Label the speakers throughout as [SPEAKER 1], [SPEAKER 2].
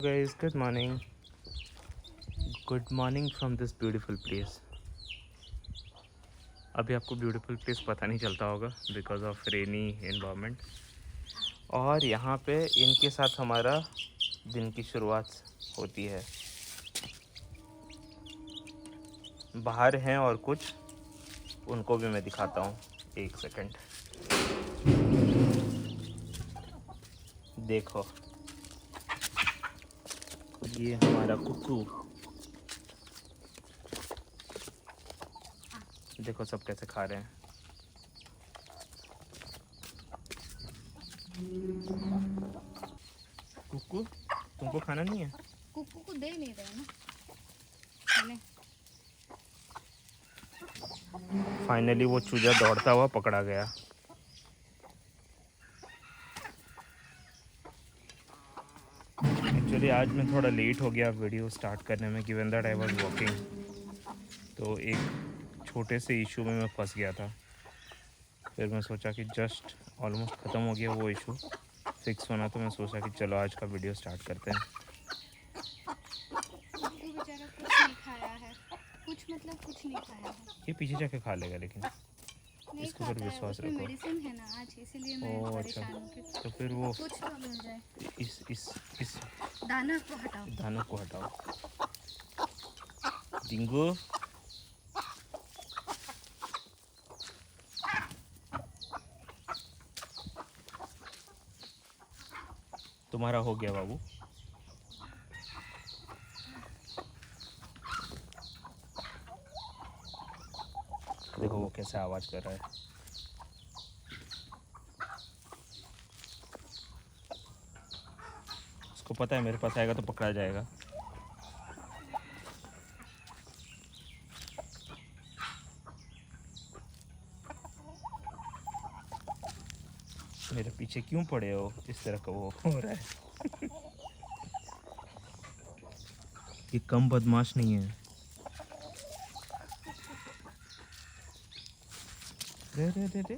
[SPEAKER 1] Guys, good morning from this beautiful place. अभी आपको beautiful place पता नहीं चलता होगा बिकॉज ऑफ रेनी इन्वायरमेंट। और यहाँ पे इनके साथ हमारा दिन की शुरुआत होती है। बाहर हैं और कुछ उनको भी मैं दिखाता हूँ, एक सेकंड। देखो, ये हमारा कुक्कू, देखो सब कैसे खा रहे हैं। कुक्कू, तुमको खाना नहीं है?
[SPEAKER 2] कुक्कू को दे नहीं रहे ना खाने।
[SPEAKER 1] फाइनली वो चूजा दौड़ता हुआ पकड़ा गया। एक्चुअली आज मैं थोड़ा लेट हो गया वीडियो स्टार्ट करने में, given that I was walking. तो एक छोटे से इशू में मैं फंस गया था। फिर मैं सोचा कि जस्ट ऑलमोस्ट ख़त्म हो गया वो इशू, फिक्स होना। तो मैं सोचा कि चलो आज का वीडियो स्टार्ट करते हैं।
[SPEAKER 2] कुक्कू बेचारा कुछ नहीं खाया है, कुछ मतलब कुछ नहीं खाया है।
[SPEAKER 1] ये पीछे जाके खा लेगा, लेकिन
[SPEAKER 2] नहीं
[SPEAKER 1] इसके ऊपर
[SPEAKER 2] खाता है,
[SPEAKER 1] विश्वास
[SPEAKER 2] उसमें
[SPEAKER 1] रखो।
[SPEAKER 2] मेडिसिन है ना आज, इसीलिए मैं
[SPEAKER 1] ओह अच्छा,
[SPEAKER 2] परेशान हूँ कि
[SPEAKER 1] तो फिर वो
[SPEAKER 2] कुछ तो मिल जाए।
[SPEAKER 1] इस
[SPEAKER 2] दाना को हटाओ।
[SPEAKER 1] दानों को हटाओ। डिंगू, तुम्हारा हो गया बाबू। देखो वो कैसे आवाज़ कर रहा है। उसको पता है मेरे पास आएगा तो पकड़ा जाएगा। मेरे पीछे क्यों पड़े हो? इस तरह का वो हो रहा है। ये कम बदमाश नहीं है। रे रे रे रे।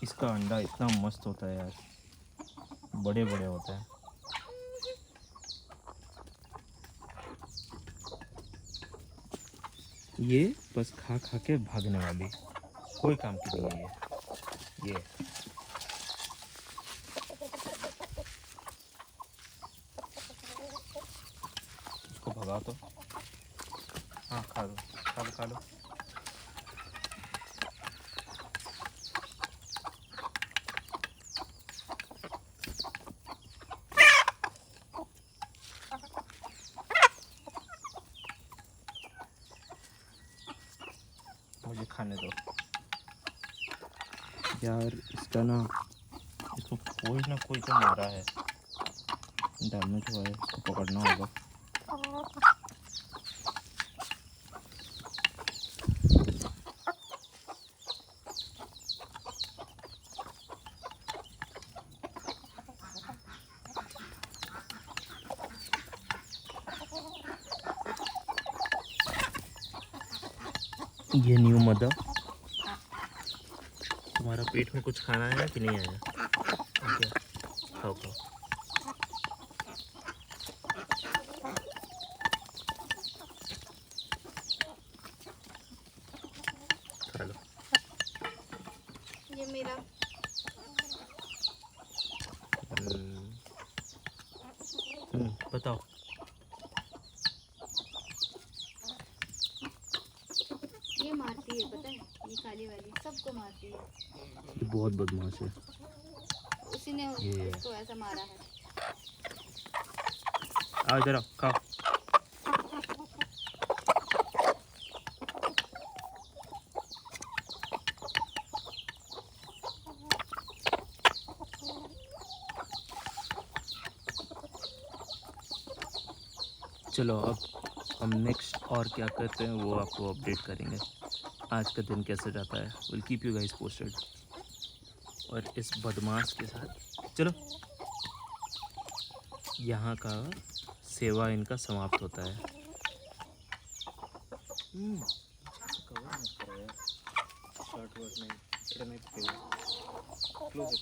[SPEAKER 1] इसका अंडा इतना मस्त होता है यार, बड़े बड़े होते हैं। ये बस खा खा के भागने वाली, कोई काम की नहीं है ये। इसको भगा तो। हाँ, खा लो खा लो खा लो। मुझे खाने दो यार। इसका ना, इसको कोई ना कोई तो मारा है, डैमेज हुआ है, इसको पकड़ना होगा। ये न्यू मदर, तुम्हारा पेट में कुछ खाना आया कि नहीं आया? ओके, खाओ खाओ। खा लो।
[SPEAKER 2] ये मेरा
[SPEAKER 1] बताओ।
[SPEAKER 2] ये मारती है, पता है? ये काली वाली सबको मारती है।
[SPEAKER 1] ये बहुत बदमाश है।
[SPEAKER 2] उसी ने
[SPEAKER 1] ये
[SPEAKER 2] उसको ऐसा मारा है।
[SPEAKER 1] आओ इधर आओ, खाओ। चलो अब हम नेक्स्ट और क्या करते हैं वो आपको अपडेट करेंगे। आज का दिन कैसे जाता है, will keep you guys posted. और इस बदमाश के साथ चलो, यहाँ का सेवा इनका समाप्त होता है। कवर मत करो यार, शॉर्ट वर्ड नहीं, इट नहीं क्लोज इट।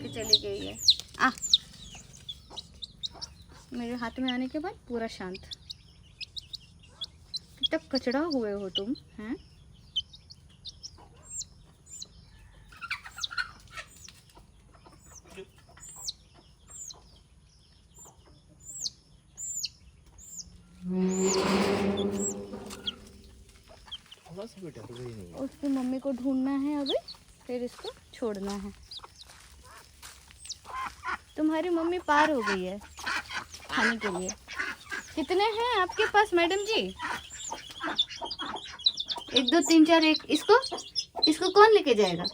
[SPEAKER 2] के चली गई है। आ मेरे हाथ में आने के बाद पूरा शांत। कितना कचड़ा हुए हो तुम हैं। उसकी मम्मी को ढूंढना है अभी, फिर इसको छोड़ना है। तुम्हारी मम्मी पार हो गई है खाने के लिए। कितने हैं आपके पास मैडम जी? 1 2 3 4। एक इसको कौन लेके जाएगा?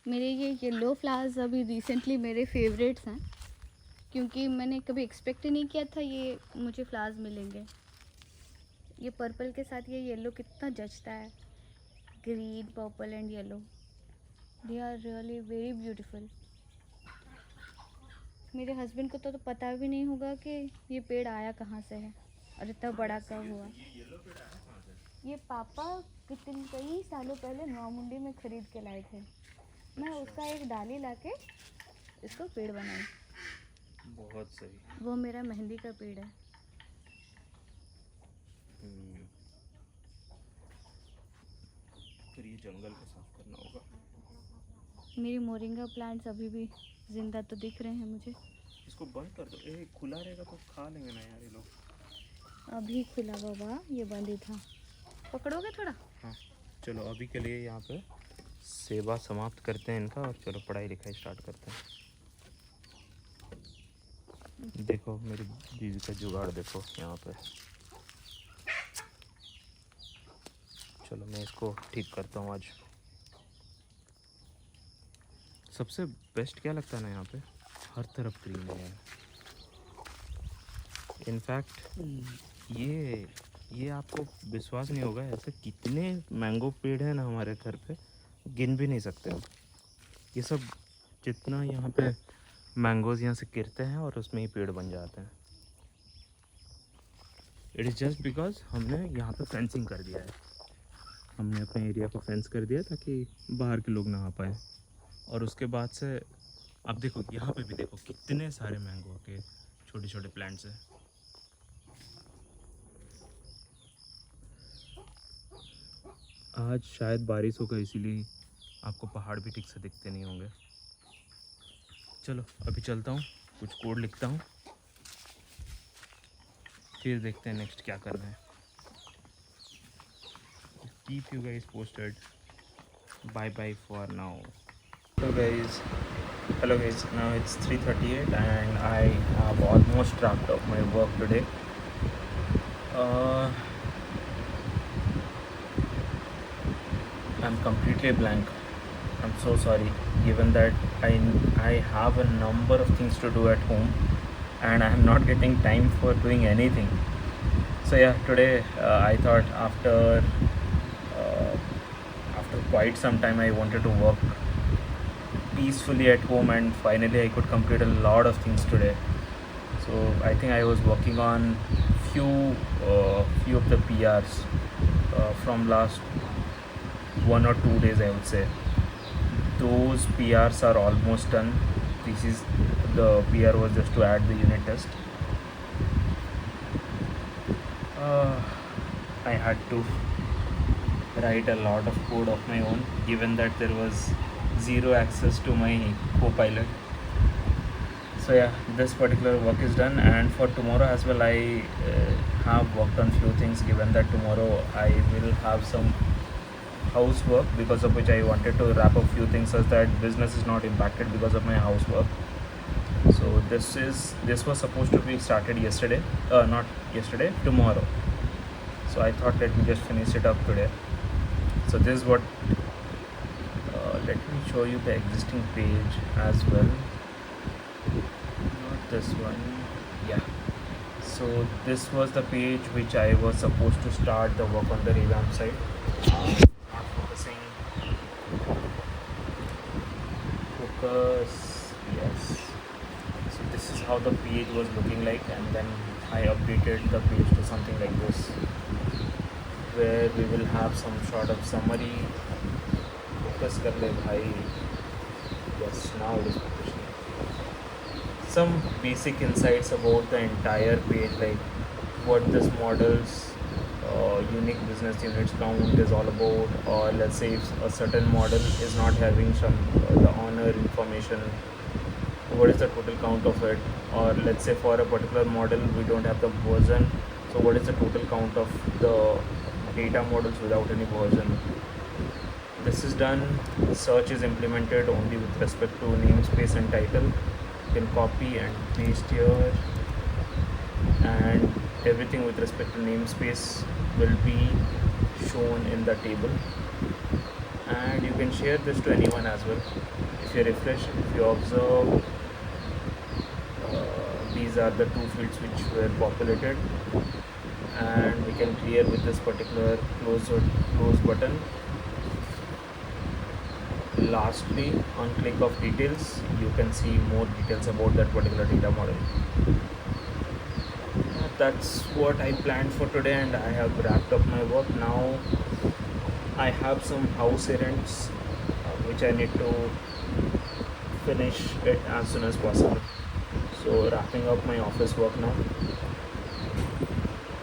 [SPEAKER 2] मेरे ये येलो फ्लावर्स अभी रिसेंटली मेरे फेवरेट्स हैं, क्योंकि मैंने कभी एक्सपेक्ट ही नहीं किया था ये मुझे फ्लावर्स मिलेंगे। ये पर्पल के साथ ये येलो कितना जचता है। Green, purple and yellow, they are really very beautiful. मेरे हस्बैंड को तो पता भी नहीं होगा कि ये पेड़ आया कहाँ से है और इतना बड़ा कब हुआ। ये पापा कई सालों पहले नौमुंडी में ख़रीद के लाए थे। मैं उसका एक डाली लाके इसको पेड़ बनाई।
[SPEAKER 1] बहुत सही।
[SPEAKER 2] वो मेरा मेहंदी का पेड़ है।
[SPEAKER 1] फिर ये जंगल को साफ करना होगा।
[SPEAKER 2] मेरी मोरिंगा प्लांट्स अभी भी जिंदा तो दिख रहे हैं मुझे।
[SPEAKER 1] इसको बंद कर दो। ये खुला रहेगा तो खा लेंगे ना यार ये लोग।
[SPEAKER 2] अभी खुला बाबा, ये बंद ही था। पकड़ोगे थोड़ा?
[SPEAKER 1] हाँ चलो, अभी के लिए यहाँ पे सेवा समाप्त करते हैं इनका और चलो पढ़ाई लिखाई स्टार्ट करते हैं। देखो मेरी दीदी का जुगाड़ देखो यहाँ पे। चलो मैं इसको ठीक करता हूँ आज। सबसे बेस्ट क्या लगता है ना, यहाँ पे हर तरफ ग्रीन है। इनफैक्ट ये आपको विश्वास नहीं होगा, ऐसे कितने मैंगो पेड़ हैं ना हमारे घर पे, गिन भी नहीं सकते हम। ये सब जितना यहाँ पे मैंगोज यहाँ से गिरते हैं और उसमें ही पेड़ बन जाते हैं। इट इज़ जस्ट बिकॉज हमने यहाँ पे फेंसिंग कर दिया है। हमने अपने एरिया को फेंस कर दिया ताकि बाहर के लोग ना आ पाए। और उसके बाद से अब देखो यहाँ पे भी देखो कितने सारे मैंगो के छोटे छोटे प्लांट्स हैं। आज शायद बारिश होगा, इसीलिए आपको पहाड़ भी ठीक से दिखते नहीं होंगे। चलो अभी चलता हूँ, कुछ कोड लिखता हूँ, फिर देखते हैं नेक्स्ट क्या करना है। Keep you guys posted. Bye bye for now. Hello guys, now it's 3:38 and I have almost wrapped up my work today. I'm completely blank. I'm so sorry, given that I have a number of things to do at home and I am not getting time for doing anything. So yeah, today I thought after quite some time I wanted to work peacefully at home, and finally I could complete a lot of things today. So I think I was working on few of the PRs from last 1 or 2 days, I would say. Those PRs are almost done. This is the PR was just to add the unit test. I had to write a lot of code of my own, given that there was zero access to my Copilot. So yeah, this particular work is done, and for tomorrow as well I have worked on few things, given that tomorrow I will have some housework, because of which I wanted to wrap up few things such that business is not impacted because of my housework. So this was supposed to be started yesterday, not yesterday, tomorrow. So I thought let me just finish it up today. So this is what let me show you the existing page as well, not this one. Yeah, so this was the page which I was supposed to start the work on the revamp side. Not focusing focus. Yes. So this is how the page was looking like, and then I updated the page to something like this, where we will have some sort of summary. Focus kar le bhai. Yes, now it is focusing. Some basic insights about the entire page, like what this model's unique business units count is all about, or let's say if a certain model is not having some the honor information, what is the total count of it, or let's say for a particular model we don't have the version, so what is the total count of the data models without any version. This is done. Search is implemented only with respect to namespace and title. You can copy and paste here, and everything with respect to namespace will be shown in the table, and you can share this to anyone as well. If you refresh, if you observe, these are the two fields which were populated, and we can clear with this particular close button. Lastly, on click of details, you can see more details about that particular data model. That's what I planned for today, and I have wrapped up my work. Now I have some house errands which I need to finish it as soon as possible. So wrapping up my office work now.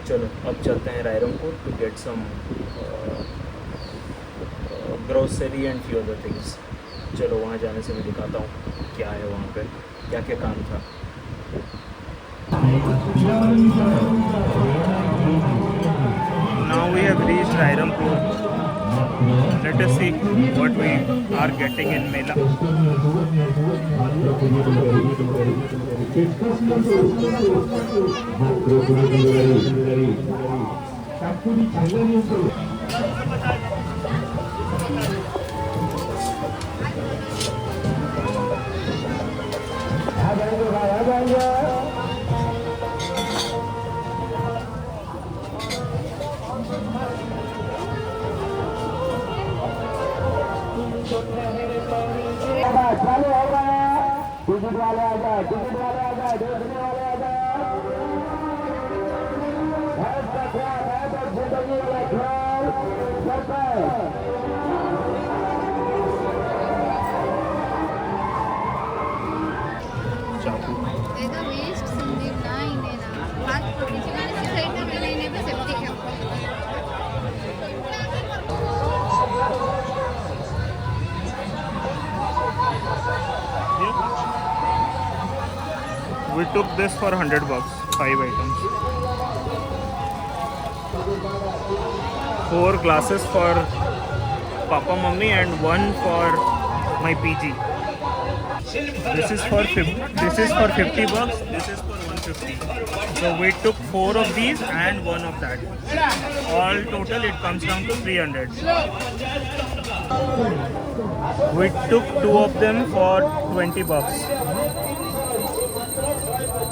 [SPEAKER 1] चलो अब चलते हैं Rairangpur to get some grocery and few other things. चलो वहाँ जाने से मैं दिखाता हूँ क्या है वहाँ पे, क्या क्या काम था. Now we have reached Rairampur. Let us see what we are getting in Mela.
[SPEAKER 2] There's a waste Sandeep na inena. Baat किसी ने सुसाइड में मैंने बस safety camp. We took this for $100, 5 items. 4 glasses for Papa Mummy and 1 for my PG. This is for $50. This is for $150. So we took 4 of these and 1 of that. All total it comes down to $300. We took 2 of them for $20.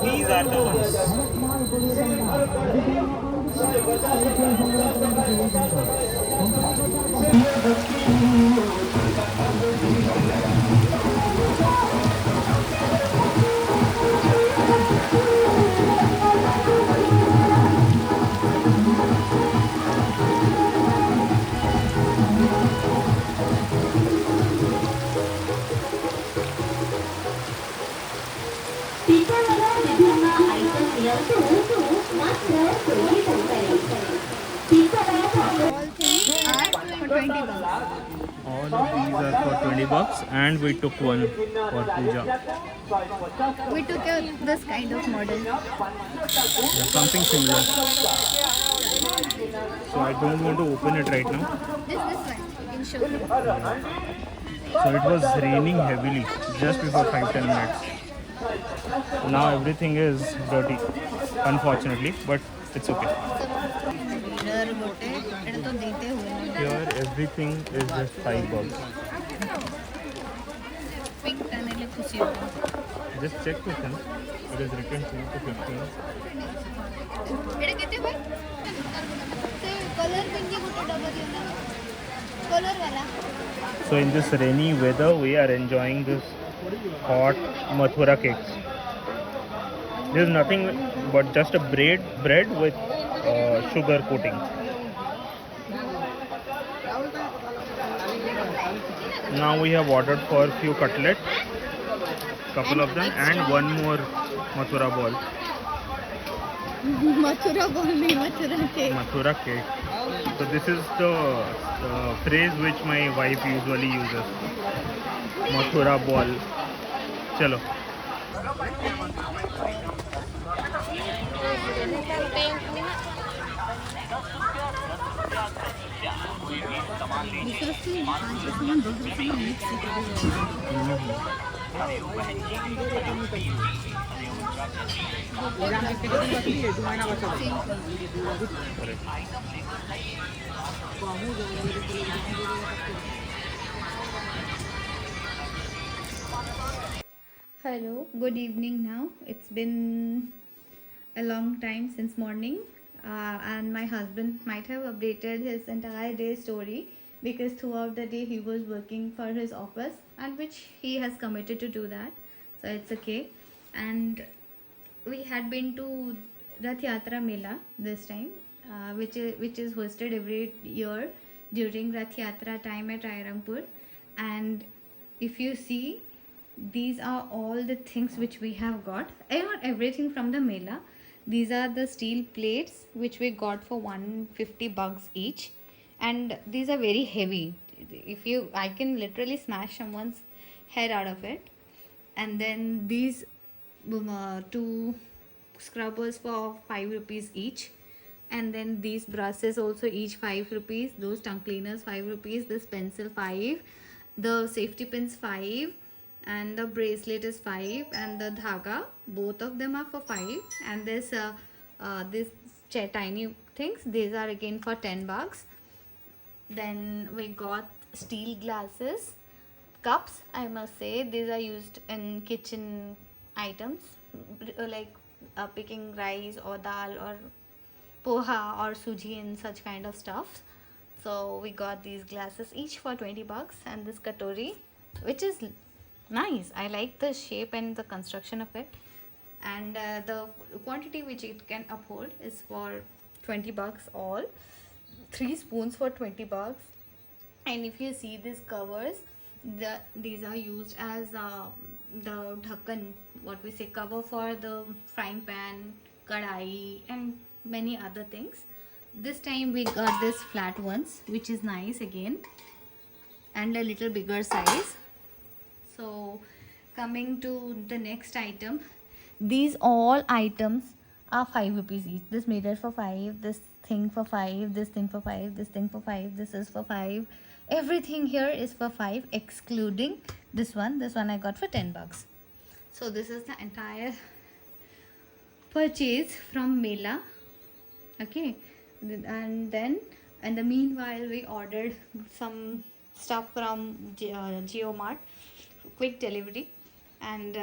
[SPEAKER 2] These are the ones. All of these are for $20, and we took 1 for puja. We took this kind of model.
[SPEAKER 1] Yeah, something similar. So I don't want to open it right now.
[SPEAKER 2] This one, you can show you.
[SPEAKER 1] So it was raining heavily just before 5-10 minutes. Now everything is dirty, unfortunately, but it's okay. Here everything is just $5. Just check with him. It is written 2 to 15. So in this rainy weather, we are enjoying this hot Mathura cakes. There's nothing but just a bread with sugar coating. Now we have ordered for few cutlets, couple of them, and one more Mathura ball.
[SPEAKER 2] Mathura ball nahi, Mathura cake.
[SPEAKER 1] Mathura cake. So this is the phrase which my wife usually uses. Mathura ball. Chalo.
[SPEAKER 2] Hello, good evening now. It's been a long time since morning, and my husband might have updated his entire day story because throughout the day he was working for his office, and which he has committed to do that, so it's okay. And we had been to Rath Yatra Mela this time, which is hosted every year during Rath Yatra time at Rairangpur. And if you see, these are all the things which we have got. Not everything from the Mela. These are the steel plates which we got for 150 bucks each, and these are very heavy. If you, I can literally smash someone's head out of it. And then these two scrubbers for 5 rupees each, and then these brushes also each 5 rupees, those tongue cleaners 5 rupees, this pencil 5, the safety pins 5, and the bracelet is 5, and the dhaga, both of them are for 5, and this tiny things, these are again for 10 bucks. Then we got steel glasses, cups, I must say. These are used in kitchen items, like picking rice or dal or poha or suji and such kind of stuff. So we got these glasses each for 20 bucks, and this katori, which is nice. I like the shape and the construction of it, and the quantity which it can uphold is for 20 bucks all. 3 spoons for 20 bucks. And if you see these covers, these are used as the dhakkan, what we say, cover for the frying pan, kadai, and many other things. This time we got this flat ones, which is nice again, and a little bigger size. So coming to the next item, these all items are 5 rupees each. This mirror for 5, this thing for 5, this thing for 5, this thing for 5, this is for 5. Everything here is for 5 excluding this one. This one I got for 10 bucks. So this is the entire purchase from Mela. Okay, and then in the meanwhile we ordered some stuff from JioMart, quick delivery, and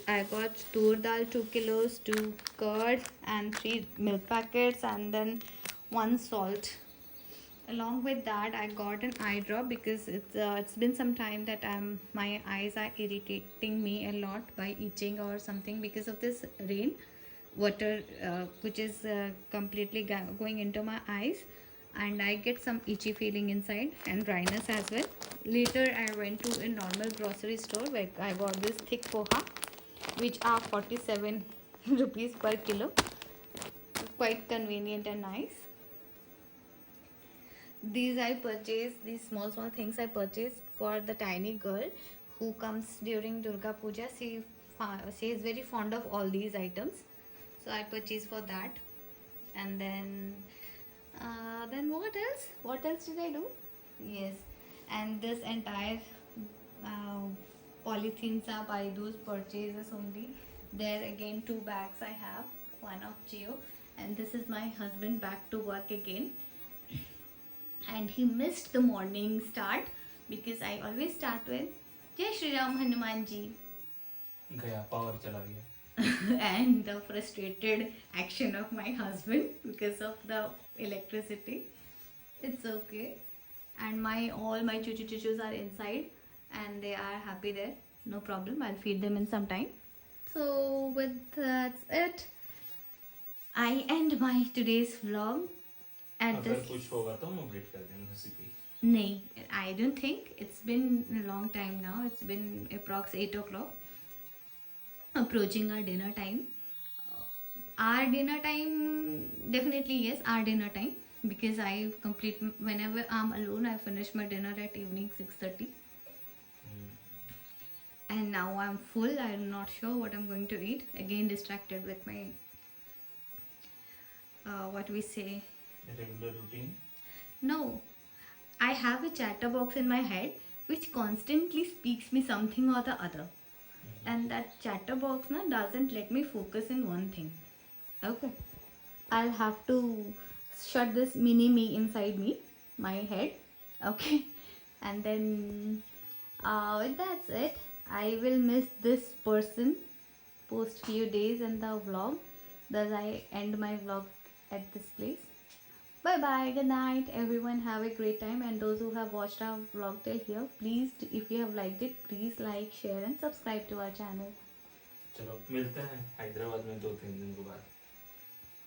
[SPEAKER 2] I got tur dal 2 kilos, 2 curd, and 3 milk packets, and then 1 salt. Along with that, I got an eye drop because it's been some time that my eyes are irritating me a lot by itching or something because of this rain water, which is completely going into my eyes, and I get some itchy feeling inside and dryness as well. Later I went to a normal grocery store where I got this thick poha, which are 47 rupees per kilo. Quite convenient and nice. These I purchased, these small things I purchased for the tiny girl who comes during Durga Puja. She is very fond of all these items, so I purchased for that. And then what else did I do? Yes, and this entire uh, polythenes are by those purchases only. There again 2 bags I have, one of Jio, and this is my husband back to work again. And he missed the morning start because I always start with Jai Shri Ram Hanuman Ji.
[SPEAKER 1] गया power चला गया.
[SPEAKER 2] And the frustrated action of my husband because of the electricity. It's okay. And all my chuchus are inside and they are happy there. no problem, I'll feed them in some time. So with that's it, I end my today's vlog at
[SPEAKER 1] अगर
[SPEAKER 2] this.
[SPEAKER 1] कुछ होगा तो हम update कर देंगे उसी पे.
[SPEAKER 2] नहीं, I don't think. It's been a long time now. It's been approx 8 o'clock. Approaching our dinner time. Our dinner time, definitely yes, our dinner time. Because I complete, whenever I'm alone, I finish my dinner at evening 6:30. And now I'm full. I'm not sure what I'm going to eat. Again, distracted with my, what we say.
[SPEAKER 1] Regular routine.
[SPEAKER 2] No, I have a chatterbox in my head which constantly speaks me something or the other. And that chatterbox doesn't let me focus in one thing. Okay. I'll have to shut this mini me inside me, my head. Okay. And then that's it. I will miss this person post few days in the vlog. Thus I end my vlog at this place. Bye bye, good night everyone, have a great time. And those who have watched our vlog till here, please, if you have liked it, please like, share and subscribe to our channel.
[SPEAKER 1] चलो मिलते हैं हैदराबाद में 2-3 दिन के बाद.